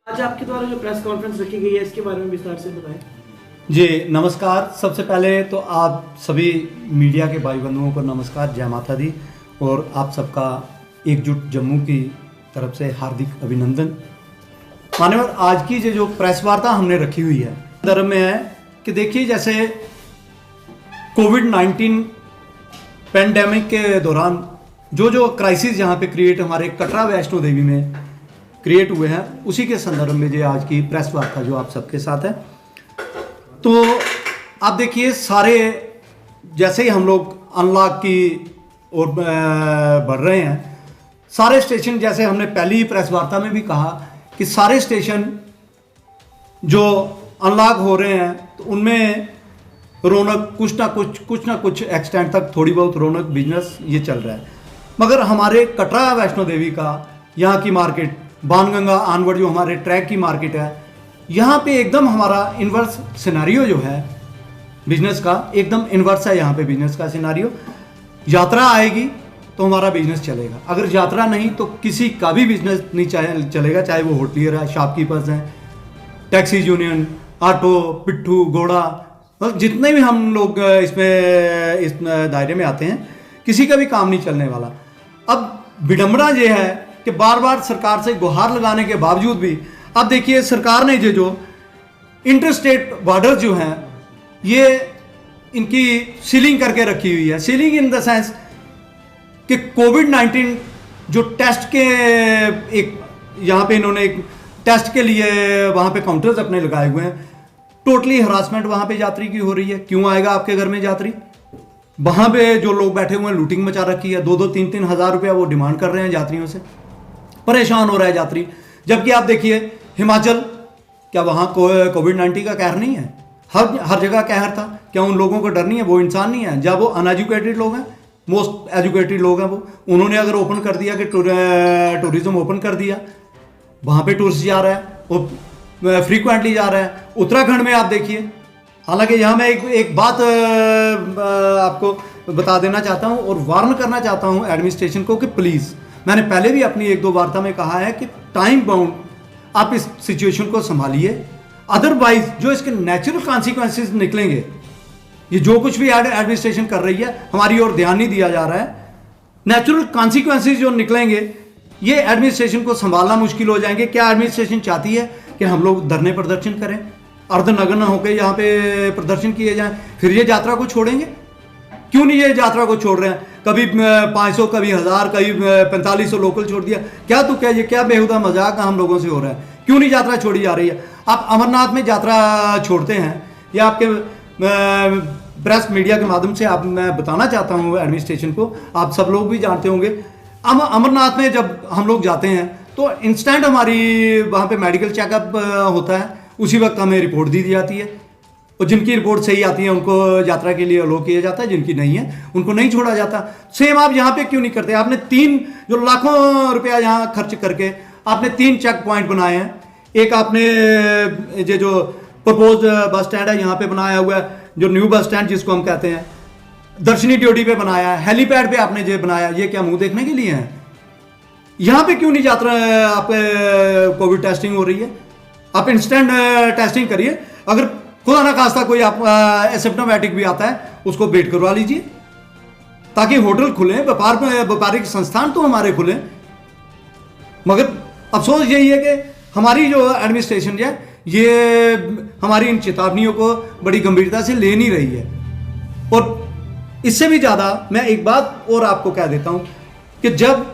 आज आपके द्वारा जो प्रेस कॉन्फ्रेंस रखी गई है इसके बारे में विस्तार से बताएं। जी नमस्कार। सबसे पहले तो आप सभी मीडिया के भाई बंधुओं को नमस्कार, जय माता दी, और आप सबका एकजुट जम्मू की तरफ से हार्दिक अभिनंदन। मान्यवर, आज की जो प्रेस वार्ता हमने रखी हुई है संदर्भ में है कि देखिए, जैसे कोविड-19 पेंडेमिक के दौरान जो क्राइसिस यहाँ पे क्रिएट हमारे कटरा वैष्णो देवी में क्रिएट हुए हैं, उसी के संदर्भ में जो आज की प्रेस वार्ता जो आप सबके साथ है। तो आप देखिए, सारे जैसे ही हम लोग अनलॉक की ओर बढ़ रहे हैं, सारे स्टेशन, जैसे हमने पहली ही प्रेस वार्ता में भी कहा कि सारे स्टेशन जो अनलॉक हो रहे हैं तो उनमें रौनक कुछ ना कुछ एक्सटेंट तक थोड़ी बहुत रौनक बिजनेस ये चल रहा है। मगर हमारे कटरा वैष्णो देवी का यहाँ की मार्केट, बाणगंगा आनवर्ड जो हमारे ट्रैक की मार्केट है, यहाँ पे एकदम हमारा इन्वर्स सिनेरियो जो है बिजनेस का, एकदम इन्वर्स है यहाँ पे बिजनेस का सिनेरियो। यात्रा आएगी तो हमारा बिजनेस चलेगा, अगर यात्रा नहीं तो किसी का भी बिजनेस नहीं चलेगा, चाहे वो होटलियर है, शॉपकीपर्स हैं, टैक्सी यूनियन, ऑटो, पिट्ठू, घोड़ा, जितने भी हम लोग इस दायरे में आते हैं, किसी का भी काम नहीं चलने वाला। अब विडंबना ये है कि बार बार सरकार से गुहार लगाने के बावजूद भी अब देखिए, सरकार ने जो इंटर स्टेट बॉर्डर जो हैं, ये इनकी सीलिंग करके रखी हुई है। सीलिंग इन द सेंस कि कोविड-19 जो टेस्ट के एक यहाँ पे इन्होंने एक टेस्ट के लिए वहाँ पे काउंटर्स अपने लगाए हुए हैं। टोटली हरासमेंट वहाँ पे यात्री की हो रही है। क्यों आएगा आपके घर में यात्री? वहाँ पे जो लोग बैठे हुए हैं, लूटिंग मचा रखी है। 2-3 हज़ार रुपया वो डिमांड कर रहे हैं यात्रियों से। परेशान हो रहा है यात्री। जबकि आप देखिए हिमाचल, क्या वहाँ कोविड-19 का कहर नहीं है? हर जगह कहर था। क्या उन लोगों को डर नहीं है? वो इंसान नहीं है? जब वो अनएजुकेटेड लोग हैं, मोस्ट एजुकेटेड लोग हैं, वो उन्होंने अगर ओपन कर दिया कि टूरिज्म ओपन कर दिया, वहाँ पे टूरिस्ट जा रहा है, वो फ्रीक्वेंटली जा रहा है। उत्तराखंड में आप देखिए, हालांकि यहाँ मैं एक बात आपको बता देना चाहता हूँ और वार्न करना चाहता हूँ एडमिनिस्ट्रेशन को कि प्लीज़, मैंने पहले भी अपनी 1-2 वार्ता में कहा है कि टाइम बाउंड आप इस सिचुएशन को संभालिए। अदरवाइज जो इसके नेचुरल कॉन्सिक्वेंसेस निकलेंगे, ये जो कुछ भी एडमिनिस्ट्रेशन कर रही है, हमारी ओर ध्यान नहीं दिया जा रहा है। नेचुरल कॉन्सिक्वेंसेस जो निकलेंगे, ये एडमिनिस्ट्रेशन को संभालना मुश्किल हो जाएंगे। क्या एडमिनिस्ट्रेशन चाहती है कि हम लोग धरने प्रदर्शन करें, अर्धनग्न होकर यहाँ पे प्रदर्शन किए जाएं, फिर ये यात्रा को छोड़ेंगे? क्यों नहीं ये यात्रा को छोड़ रहे हैं? कभी 500, कभी 1000, कभी 4500 लोकल छोड़ दिया। क्या तो क्या ये क्या बेहुदा मजाक हम लोगों से हो रहा है? क्यों नहीं यात्रा छोड़ी जा रही है? आप अमरनाथ में यात्रा छोड़ते हैं, या आपके प्रेस मीडिया के माध्यम से आप मैं बताना चाहता हूँ एडमिनिस्ट्रेशन को, आप सब लोग भी जानते होंगे, अमरनाथ में जब हम लोग जाते हैं तो इंस्टेंट हमारी वहाँ पे मेडिकल चेकअप होता है, उसी वक्त हमें रिपोर्ट दी जाती है, और जिनकी रिपोर्ट सही आती है उनको यात्रा के लिए अलो किया जाता है, जिनकी नहीं है उनको नहीं छोड़ा जाता। सेम आप यहाँ पे क्यों नहीं करते? आपने 3 जो लाखों रुपया यहाँ खर्च करके आपने 3 चेक पॉइंट बनाए हैं। एक आपने ये जो प्रपोज बस स्टैंड है यहाँ पे बनाया हुआ है, जो न्यू बस स्टैंड जिसको हम कहते हैं, दर्शनी ड्यूटी पे बनाया है, हेलीपैड पे आपने ये बनाया। ये क्या मुंह देखने के लिए है? यहाँ पे क्यों नहीं यात्रा आप कोविड टेस्टिंग हो रही है? आप इंस्टेंट टेस्टिंग करिए। अगर खुदा ना खास्ता कोई आप एसिम्प्टोमेटिक भी आता है, उसको वेट करवा लीजिए, ताकि होटल खुले, व्यापारिक संस्थान तो हमारे खुले। मगर अफसोस यही है कि हमारी जो एडमिनिस्ट्रेशन है, ये हमारी इन चेतावनियों को बड़ी गंभीरता से ले नहीं रही है। और इससे भी ज़्यादा मैं एक बात और आपको कह देता हूँ कि जब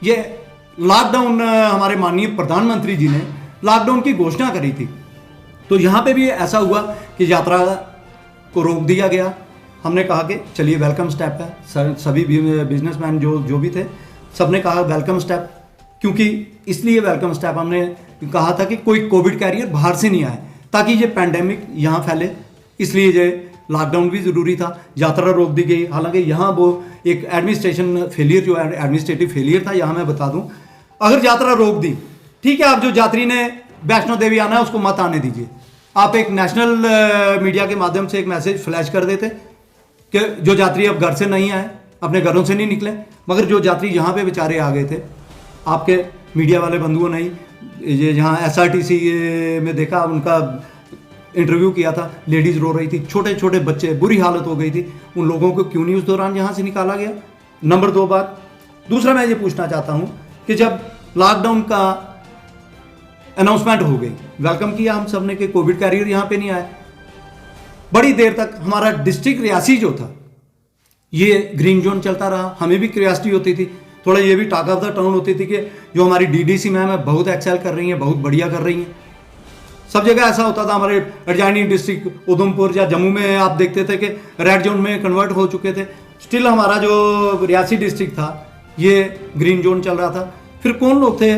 ये लॉकडाउन हमारे माननीय प्रधानमंत्री जी ने लॉकडाउन की घोषणा करी थी, तो यहाँ पे भी ऐसा हुआ कि यात्रा को रोक दिया गया। हमने कहा कि चलिए वेलकम स्टेप है। सभी बिजनेसमैन जो भी थे, सबने कहा वेलकम स्टेप। क्योंकि इसलिए वेलकम स्टेप हमने कहा था कि कोई कोविड कैरियर बाहर से नहीं आए, ताकि ये पैंडेमिक यहाँ फैले, इसलिए ये लॉकडाउन भी ज़रूरी था। यात्रा रोक दी गई। हालांकि यहाँ वो एक एडमिनिस्ट्रेशन फेलियर, जो एडमिनिस्ट्रेटिव फेलियर था, यहाँ मैं बता दूँ, अगर यात्रा रोक दी, ठीक है, आप जो यात्री ने वैष्णो देवी आना है उसको मत आने दीजिए। आप एक नेशनल मीडिया के माध्यम से एक मैसेज फ्लैश कर देते कि जो यात्री अब घर से नहीं आए, अपने घरों से नहीं निकले, मगर जो यात्री यहाँ पे बेचारे आ गए थे, आपके मीडिया वाले बंधुओं ने ये जहाँ SRTC में देखा, उनका इंटरव्यू किया था, लेडीज़ रो रही थी, छोटे छोटे बच्चे, बुरी हालत हो गई थी। उन लोगों को क्यों नहीं उस दौरान यहाँ से निकाला गया? नंबर 2 बात। दूसरा मैं ये पूछना चाहता हूँ कि जब लॉकडाउन का अनाउंसमेंट हो गई, वेलकम किया हम सब ने कि कोविड कैरियर यहाँ पे नहीं आए। बड़ी देर तक हमारा डिस्ट्रिक्ट रियासी जो था ये ग्रीन जोन चलता रहा। हमें भी क्यूरियोसिटी होती थी, थोड़ा ये भी टॉक ऑफ द टाउन होती थी कि जो हमारी DDC मैम है बहुत एक्सेल कर रही हैं, बहुत बढ़िया कर रही हैं। सब जगह ऐसा होता था। हमारे एडजॉइनिंग डिस्ट्रिक्ट उधमपुर या जम्मू में आप देखते थे कि रेड जोन में कन्वर्ट हो चुके थे। स्टिल हमारा जो रियासी डिस्ट्रिक्ट था ये ग्रीन जोन चल रहा था। फिर कौन लोग थे?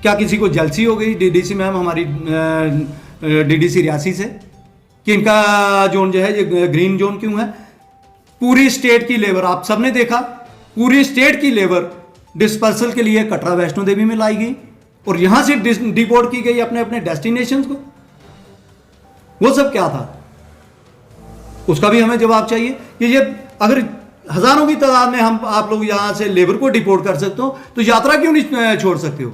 क्या किसी को जलसी हो गई DDC मैम हमारी DDC रियासी से कि इनका जोन जो है ये ग्रीन जोन क्यों है? पूरी स्टेट की लेबर, आप सबने देखा, पूरी स्टेट की लेबर डिस्पर्सल के लिए कटरा वैष्णो देवी में लाई गई और यहां से डिपोर्ट की गई अपने अपने डेस्टिनेशन को। वो सब क्या था? उसका भी हमें जवाब चाहिए कि ये अगर हजारों की तादाद में हम आप लोग यहां से लेबर को डिपोर्ट कर सकते हो तो यात्रा क्यों नहीं छोड़ सकते हो?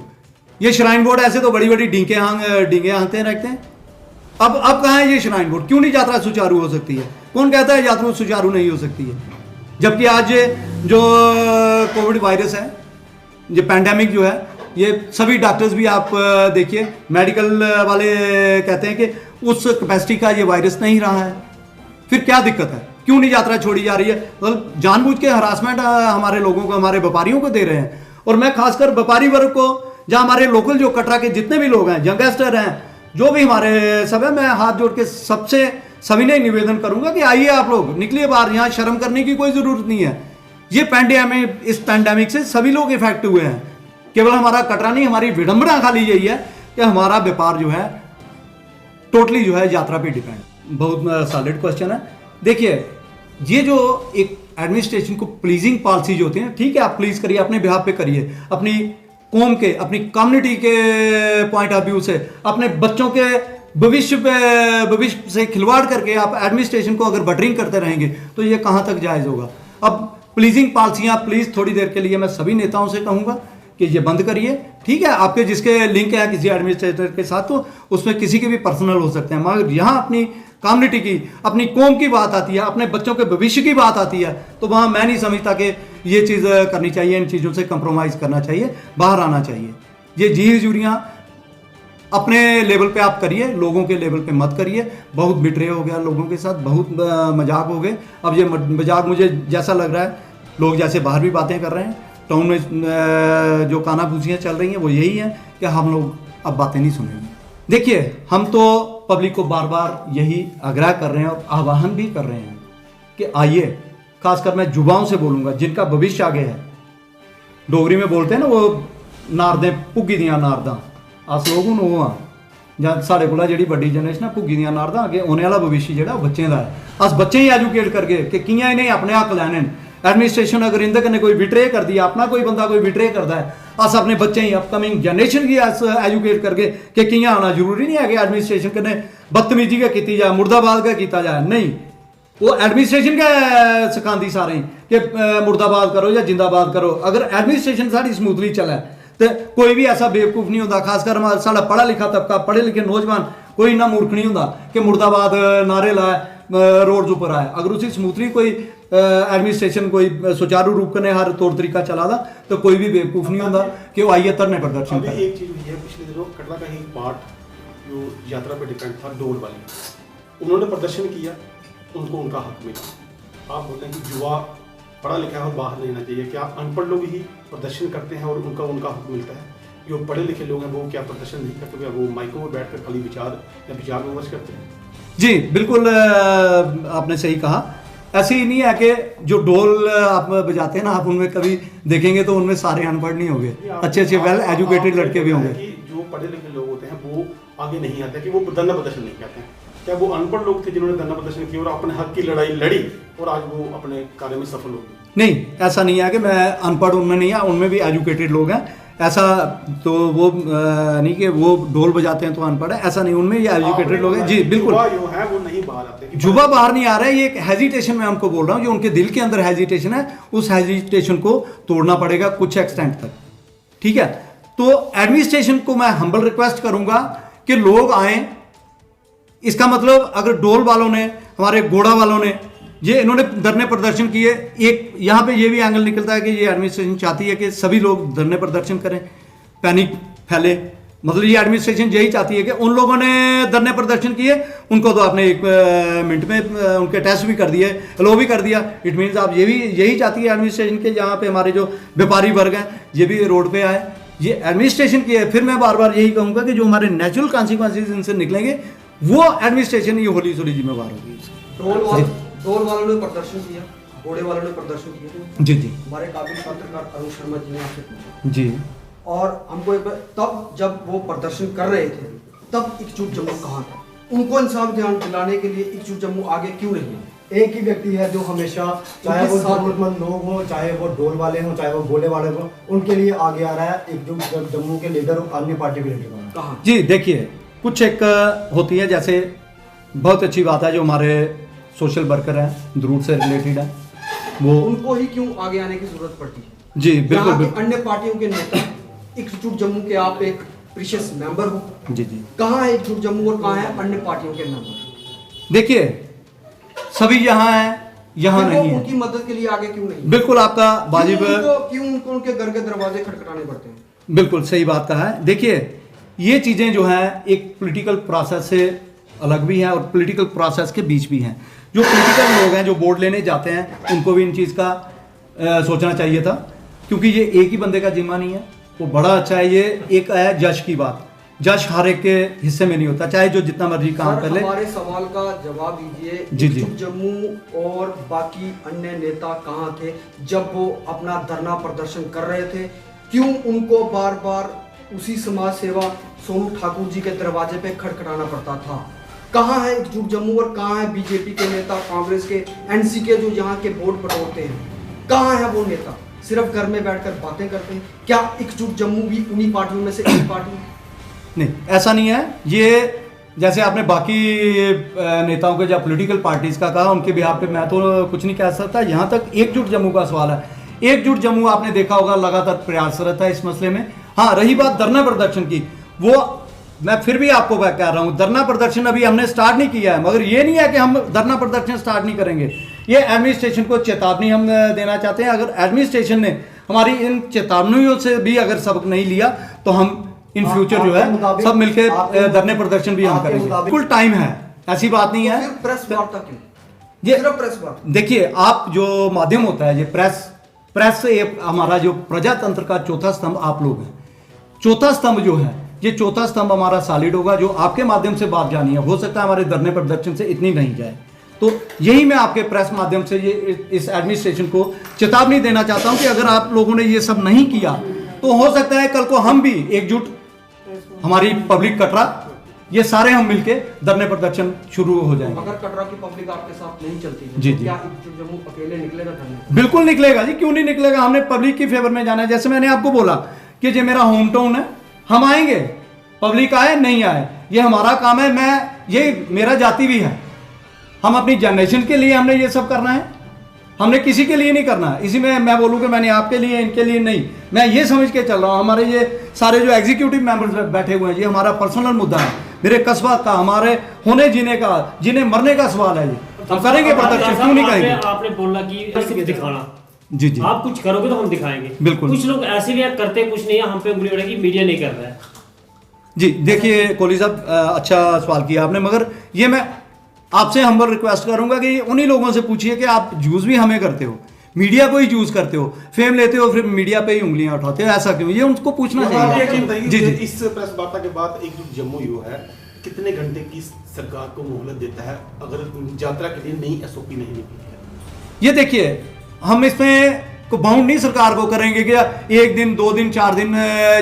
ये श्राइन बोर्ड ऐसे तो बड़ी बड़ी डींगे हाँकते रहते हैं। अब कहाँ है ये श्राइन बोर्ड? क्यों नहीं यात्रा सुचारू हो सकती है? कौन कहता है यात्रा सुचारू नहीं हो सकती है? जबकि आज जो कोविड वायरस है, ये पैंडेमिक जो है, ये सभी डॉक्टर्स भी आप देखिए, मेडिकल वाले कहते हैं कि उस कैपेसिटी का ये वायरस नहीं रहा है। फिर क्या दिक्कत है? क्यों नहीं यात्रा छोड़ी जा रही है? मतलब जानबूझ के हरासमेंट हमारे लोगों को, हमारे व्यापारियों को दे रहे हैं। और मैं खासकर व्यापारी वर्ग को, जहाँ हमारे लोकल जो कटरा के जितने भी लोग हैं, यंगस्टर हैं, जो भी हमारे सब है, मैं हाथ जोड़ के सबसे सविनय निवेदन करूंगा कि आइए आप लोग, निकलिए बाहर। यहाँ शर्म करने की कोई जरूरत नहीं है। ये पैंडेमिक, इस पैंडेमिक से सभी लोग इफेक्ट हुए हैं। केवल हमारा कटरा नहीं, हमारी विडंबना खाली यही है कि हमारा व्यापार जो है टोटली जो है यात्रा पे डिपेंड। बहुत सॉलिड क्वेश्चन है। देखिए, ये जो एक एडमिनिस्ट्रेशन को प्लीजिंग पॉलिसी जो होती है, ठीक है आप प्लीज करिए, अपने बिहाफ पे करिए, अपनी कौम के, अपनी कम्युनिटी के पॉइंट ऑफ व्यू से, अपने बच्चों के भविष्य से खिलवाड़ करके आप एडमिनिस्ट्रेशन को अगर बटरिंग करते रहेंगे तो ये कहाँ तक जायज़ होगा? अब प्लीजिंग पॉलिसियाँ प्लीज़ थोड़ी देर के लिए मैं सभी नेताओं से कहूँगा कि ये बंद करिए। ठीक है, आपके जिसके लिंक है किसी एडमिनिस्ट्रेटर के साथ तो उसमें किसी के भी पर्सनल हो सकते हैं, मगर यहाँ अपनी कम्युनिटी की, अपनी कौम की बात आती है, अपने बच्चों के भविष्य की बात आती है, तो वहाँ मैं नहीं समझता कि ये चीज़ करनी चाहिए, इन चीज़ों से कंप्रोमाइज़ करना चाहिए, बाहर आना चाहिए। ये जी हजूरियाँ अपने लेवल पे आप करिए, लोगों के लेवल पे मत करिए। बहुत बिटरे हो गया लोगों के साथ, बहुत मजाक हो गए। अब ये मजाक मुझे जैसा लग रहा है, लोग जैसे बाहर भी बातें कर रहे हैं, टाउन में जो कानाफूसियाँ चल रही हैं वो यही है कि हम लोग अब बातें नहीं सुनेंगे। देखिए, हम तो पब्लिक को बार बार यही आग्रह कर रहे हैं और आह्वान भी कर रहे हैं कि आइए, खासकर मैं युवाओं से बोलूँगा जिनका भविष्य आगे है। डोगरी में बोलते हैं ना, वो नारदें भुग्गी दियां नारदां, अस लोग हूँ वो हाँ, ਜਾਂ ਸਾਡੇ ਕੋਲ ਜਿਹੜੀ ਵੱਡੀ ਜਨਰੇਸ਼ਨ ਭੁੱਗੀ ਦੀਆਂ ਨਾਰਦਾਂ, ਅੱਗੇ ਆਉਣੇ ਵਾਲਾ ਭਵਿੱਖ ਜਿਹੜਾ ਬੱਚਿਆਂ ਦਾ ਹੈ। अस बच्चे ही एजुकेट करके कि कियां इन्हें अपने हक लैने। एडमिनिस्ट्रेशन अगर इंदे कन्नै कोई विट्रे कर दिया, अपना कोई बंदा कोई विट्रे करता है, अस अपने बच्चे ही अपकमिंग जनरेशन की अस एजुकेट करके कि कियां आना। जरूरी नहीं है कि एडमिनिस्ट्रेशन कन्नै बदतमीजी गै कीती जाए, मुर्दाबाद गै कीता जाए, नहीं, वो एडमिनिस्ट्रेशन गै सिखांदी सारें कि मुर्दाबाद करो या जिंदाबाद करो। अगर एडमिनिस्ट्रेशन साड़ी स्मूथली चले तो कोई भी ऐसा बेवकूफ़ नहीं होता, खासकर साढ़ा पढ़ा लिखा तबका, पढ़े लिखे नौजवान कोई इन्ना मूर्ख नहीं होता कि मुर्दाबाद नारे लाए रोड्स ऊपर आए। अगर उसी स्मूथली कोई एडमिनिस्ट्रेशन कोई सुचारू रूप कने हर तौर तरीका चला था तो कोई भी बेवकूफ़ नहीं होता कि वो आइए तरने प्रदर्शन करें। एक चीज़ हुई है पिछले दिनों, कटरा का ही पार्ट जो यात्रा पर डिपेंड था, डोल वाले, उन्होंने प्रदर्शन किया, उनको उनका हक मिला। आप बोलते हैं कि युवा पढ़ा लिखा है और बाहर लेना चाहिए, क्या अनपढ़ लोग ही प्रदर्शन करते हैं और उनका हक मिलता है? जो पढ़े लिखे लोग हैं वो क्या प्रदर्शन नहीं करते? क्या वो माइकों में बैठकर खाली विचार विमर्श करते हैं? जी बिल्कुल, आपने सही कहा। ऐसे ही नहीं है कि जो ढोल आप बजाते हैं ना, आप उनमें कभी देखेंगे तो उनमें सारे अनपढ़ नहीं होंगे, अच्छे अच्छे वेल एजुकेटेड लड़के भी होंगे। जो पढ़े लिखे लोग होते हैं वो आगे नहीं आते कि वो धरना प्रदर्शन नहीं करते हैं। क्या वो अनपढ़ लोग थे जिन्होंने धरना प्रदर्शन किया और अपने हक की लड़ाई लड़ी और आज वो अपने कार्य में सफल हो गए? नहीं, ऐसा नहीं है कि मैं अनपढ़ उनमें नहीं है, उनमें भी एजुकेटेड लोग हैं। ऐसा तो वो नहीं कि वो ढोल बजाते हैं तो अनपढ़ है, ऐसा नहीं, उनमें ये एजुकेटेड लोग हैं। जी बिल्कुल, है वो नहीं बाहर आते, युवा बाहर नहीं आ रहा है। ये एक हेजिटेशन मैं उनको बोल रहा हूँ, जो उनके दिल के अंदर हेजिटेशन है, उस हेजिटेशन को तोड़ना पड़ेगा कुछ एक्सटेंट तक। ठीक है, तो एडमिनिस्ट्रेशन को मैं हम्बल रिक्वेस्ट करूंगा कि लोग आए। इसका मतलब अगर डोल वालों ने, हमारे गोड़ा वालों ने, ये इन्होंने धरने प्रदर्शन किए, एक यहाँ पे ये भी एंगल निकलता है कि ये एडमिनिस्ट्रेशन चाहती है कि सभी लोग धरने प्रदर्शन करें, पैनिक फैले। मतलब ये एडमिनिस्ट्रेशन यही चाहती है कि उन लोगों ने धरने प्रदर्शन किए, उनको तो आपने 1 मिनट में उनके टेस्ट भी कर दिए, लो भी कर दिया। इट मीन्स आप ये भी यही चाहती है एडमिनिस्ट्रेशन के, जहाँ पे हमारे जो व्यापारी वर्ग हैं ये भी रोड पे आए, ये एडमिनिस्ट्रेशन की है। फिर मैं बार बार यही कहूँगा कि जो हमारे नेचुरल कॉन्सिक्वेंसेज इनसे निकलेंगे वो एडमिनिस्ट्रेशन ये होली सोली जिम्मेवार होगी। टोल वालों ने प्रदर्शन किया, घोड़े वालों ने प्रदर्शन किया। जी जी। हमारे काबिल पत्रकार अरुण शर्मा जी ने आपसे पूछा जी। और हमको एक बार, तब जब वो प्रदर्शन कर रहे थे तब एकजुट जम्मू कहाँ था? उनको इंसाफ दिलाने के लिए एकजुट जम्मू आगे क्यों नहीं है? एक ही व्यक्ति है जो हमेशा, चाहे वो जरूरतमंद लोग हो, चाहे वो ढोल वाले हो, चाहे वो गोले वाले हो, उनके लिए आगे आ रहा है एकजुट जम्मू के लीडर और अन्य पार्टी के लीडर। कहाँ? जी देखिए, कुछ एक होती है, जैसे बहुत अच्छी बात है जो हमारे सोशल वर्कर हैं, रूट से रिलेटेड है, वो उनको ही क्यों आगे आने की जरूरत पड़ती है? जी बिल्कुल यहाँ के बिल्कुल। अन्य पार्टियों के नेता, एकजुट जम्मू के आप एक प्रीशियस मेंबर हो, जी जी। कहाँ है एकजुट जम्मू और कहाँ है अन्य पार्टियों के मेंबर? देखिए, सभी यहाँ हैं, यहाँ फिर वो नहीं है। उनकी मदद के लिए आगे क्यों नहीं? बिल्कुल आपका वाजिब, क्यों उनको उनके घर के दरवाजे खटखटाने पड़ते हैं? बिल्कुल सही बात कहा है। देखिए, ये चीज़ें जो हैं एक पॉलिटिकल प्रोसेस से अलग भी हैं और पॉलिटिकल प्रोसेस के बीच भी हैं। जो पॉलिटिकल लोग हैं जो वोट लेने जाते हैं, उनको भी इन चीज़ का सोचना चाहिए था, क्योंकि ये एक ही बंदे का जिम्मा नहीं है। वो बड़ा अच्छा है, ये एक है जश की बात, जश हर एक के हिस्से में नहीं होता, चाहे जो जितना मर्जी काम कर ले। हमारे सवाल का जवाब दीजिए। जी जी। एकजुट जम्मू और बाकी अन्य नेता कहाँ थे जब वो अपना धरना प्रदर्शन कर रहे थे? क्यों उनको बार बार उसी समाज सेवा सोनू ठाकुर जी के दरवाजे पे खटखटाना पड़ता था? कहाँ है एकजुट जम्मू और कहाँ है बीजेपी के नेता, कांग्रेस के, एनसी के जो यहाँ के वोट बटोरते हैं? कहाँ है वो नेता? सिर्फ घर में बैठकर बातें करते हैं। क्या एकजुट जम्मू भी उन्हीं पार्टियों में से एक पार्टी है? नहीं, ऐसा नहीं है। ये जैसे आपने बाकी नेताओं के, जब पॉलिटिकल पार्टीज का कहा, उनके बिहाफ पे मैं तो कुछ नहीं कह सकता। यहाँ तक एकजुट जम्मू का सवाल है, एकजुट जम्मू आपने देखा होगा लगातार प्रयासरत है इस मसले में। हाँ, रही बात धरना प्रदर्शन की, वो मैं फिर भी आपको कह रहा हूँ, धरना प्रदर्शन अभी हमने स्टार्ट नहीं किया है, मगर ये नहीं है कि हम धरना प्रदर्शन स्टार्ट नहीं करेंगे। ये एडमिनिस्ट्रेशन को चेतावनी हम देना चाहते हैं। अगर एडमिनिस्ट्रेशन ने हमारी इन चेतावनियों से भी अगर सबक नहीं लिया तो हम इन फ्यूचर जो है सब मिलके धरने प्रदर्शन भी हम करेंगे। बिल्कुल टाइम है, ऐसी बात नहीं है। फिर प्रेस वार्ता क्यों? ये सिर्फ प्रेस वार्ता। देखिए, आप जो माध्यम होता है, ये प्रेस से हमारा जो प्रजातंत्र का चौथा स्तंभ आप लोग हैं। चौथा स्तंभ जो है, ये चौथा स्तंभ हमारा सॉलिड होगा, जो आपके माध्यम से बात जानी है। हो सकता है हमारे धरने प्रदर्शन से इतनी नहीं जाए, तो यही मैं आपके प्रेस माध्यम से ये इस एडमिनिस्ट्रेशन को चेतावनी देना चाहता हूं कि अगर आप लोगों ने ये सब नहीं किया तो हो सकता है कल को हम भी एकजुट, हमारी पब्लिक कटरा, ये सारे हम मिलके धरने प्रदर्शन शुरू हो जाएंगे। अगर कटरा की पब्लिक आपके साथ नहीं चलती है, जी, तो जी। क्या एकजुट जम्मू अकेले निकलेगा धरने? बिल्कुल निकलेगा जी, क्यों नहीं निकलेगा। हमने पब्लिक की फेवर में जाना है। जैसे मैंने आपको बोला कि ये मेरा होम टाउन है, हम आएंगे, पब्लिक आए नहीं आए, ये हमारा काम है। ये मेरा जाति भी है। हम अपनी जनरेशन के लिए हमने ये सब करना है, हमने किसी के लिए नहीं करना है। इसी में मैं बोलूँ कि मैंने आपके लिए, इनके लिए नहीं, मैं ये समझ के चल रहा हूँ। हमारे ये सारे जो एग्जीक्यूटिव मेंबर्स बैठे हुए हैं, ये हमारा पर्सनल मुद्दा है, मेरे कस्बा का, हमारे होने जीने का, जिन्हें मरने का सवाल है। ये हम करेंगे प्रदर्शन, क्यों नहीं करेंगे। आपने बोला कि दिखाना, जी जी, आप कुछ करोगे तो हम दिखाएंगे। बिल्कुल। कुछ लोग ऐसे भी करते कुछ नहीं है, हम पे उंगली उठाएगी, मीडिया नहीं कर रहा है। जी देखिए कोहली साहब, अच्छा सवाल किया आपने, मगर ये मैं आपसे हम्बल रिक्वेस्ट करूंगा कि उन्हीं लोगों से पूछिए कि आप यूज भी हमें करते हो, मीडिया को ही यूज करते हो, फेम लेते हो, फिर मीडिया पे ही उंगलियां उठाते हो, ऐसा क्यों? ये उनको पूछना चाहिए। जी जी। इस प्रेस वार्ता के बाद एकजुट जम्मू जो है कितने घंटे की सरकार को मोहलत देता है अगर यात्रा के लिए नई एसओपी नहीं निकली है? ये देखिए, हम इसमें को बाउंड नहीं सरकार को करेंगे कि 1 दिन 2 दिन 4 दिन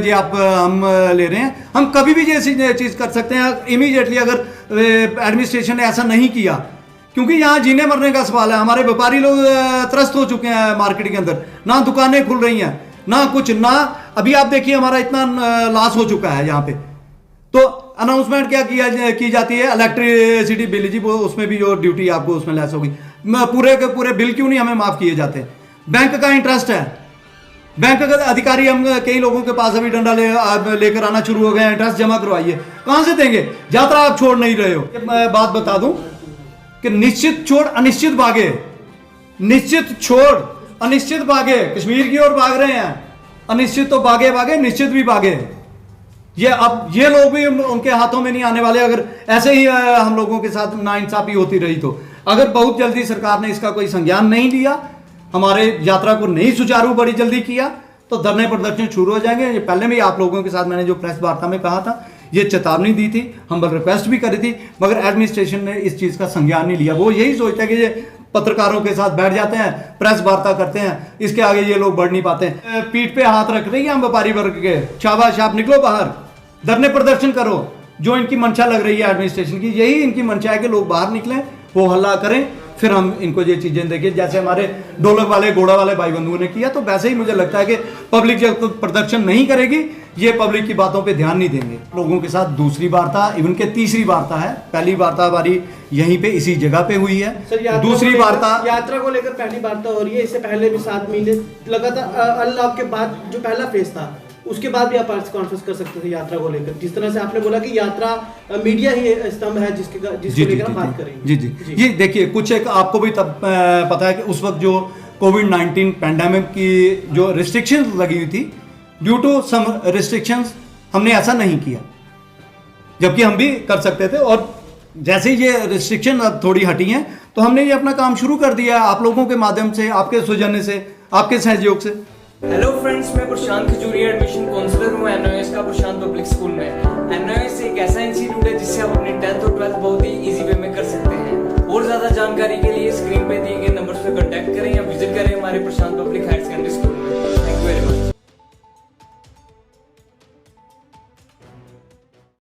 ये आप हम ले रहे हैं। हम कभी भी जैसी चीज़ कर सकते हैं इमीडिएटली, अगर एडमिनिस्ट्रेशन ने ऐसा नहीं किया, क्योंकि यहाँ जीने मरने का सवाल है। हमारे व्यापारी लोग त्रस्त हो चुके हैं मार्केट के अंदर, ना दुकानें खुल रही हैं, ना कुछ, ना अभी आप देखिए हमारा इतना लॉस हो चुका है यहाँ पे। तो अनाउंसमेंट क्या की जाती है, इलेक्ट्रिसिटी बिल जी, वो उसमें भी जो ड्यूटी आपको उसमें लेस होगी, पूरे के पूरे बिल क्यों नहीं हमें माफ़ किए जाते? बैंक का इंटरेस्ट है, बैंक के अधिकारी हम कई लोगों के पास अभी डंडा लेकर आना शुरू हो गए हैं, एड्रेस जमा करवाइए, कहां से देंगे? यात्रा आप छोड़ नहीं रहे हो। मैं बात बता दूं कि निश्चित छोड़ अनिश्चित भागे, निश्चित छोड़ अनिश्चित भागे, कश्मीर की ओर भाग रहे हैं। अनिश्चित तो भागे भागे, निश्चित भी भागे। ये लोग भी उनके हाथों में नहीं आने वाले अगर ऐसे ही हम लोगों के साथ नाइंसाफी होती रही तो। अगर बहुत जल्दी सरकार ने इसका कोई संज्ञान नहीं लिया, हमारे यात्रा को नहीं सुचारू बड़ी जल्दी किया, तो धरने प्रदर्शन शुरू हो जाएंगे। ये पहले भी आप लोगों के साथ मैंने जो प्रेस वार्ता में कहा था, ये चेतावनी दी थी, हम्बल रिक्वेस्ट भी करी थी, मगर एडमिनिस्ट्रेशन ने इस चीज़ का संज्ञान नहीं लिया। वो यही सोचता है कि ये पत्रकारों के साथ बैठ जाते हैं, प्रेस वार्ता करते हैं, इसके आगे ये लोग बढ़ नहीं पाते। पीठ पे हाथ रख रही है हम व्यापारी वर्ग के, शाबाश, आप निकलो बाहर, धरने प्रदर्शन करो। जो इनकी मंशा लग रही है एडमिनिस्ट्रेशन की, यही इनकी मंशा है कि लोग बाहर निकलें, वो हल्ला करें, फिर हम इनको ये चीजें देखें। जैसे हमारे ढोलक वाले घोड़ा वाले भाई बंधुओं ने किया, तो वैसे ही मुझे लगता है कि पब्लिक जब प्रदर्शन नहीं करेगी, ये पब्लिक की बातों पे ध्यान नहीं देंगे। लोगों के साथ दूसरी वार्ता, इवन के तीसरी वार्ता है, पहली वार्ता हमारी यहीं पे इसी जगह पे हुई है। दूसरी वार्ता यात्रा को लेकर पहली वार्ता हो रही है। इससे पहले भी 7 महीने लगातार अनलॉक के बाद जो पहला फेज था, उसके बाद भी आप प्रेस कॉन्फ्रेंस कर सकते थे यात्रा को लेकर। जिस तरह से आपने बोला कि यात्रा मीडिया ही स्तंभ है जिसको लेकर हम बात करेंगे। जी ये देखिए, कुछ एक आपको भी तब पता है कि उस वक्त जो कोविड-19 पैंडेमिक की जो रिस्ट्रिक्शंस लगी हुई थी, ड्यू टू सम रिस्ट्रिक्शंस हमने ऐसा नहीं किया, जबकि हम भी कर सकते थे। और जैसे ही ये रिस्ट्रिक्शन अब थोड़ी हटी हैं, तो हमने ये अपना काम शुरू कर दिया आप लोगों के माध्यम से, आपके सौजन्य से, आपके सहयोग से। हेलो फ्रेंड्स, मैं प्रशांत खजूरिया, एडमिशन काउंसलर हूँ एनओएस का प्रशांत पब्लिक स्कूल में। एनओएस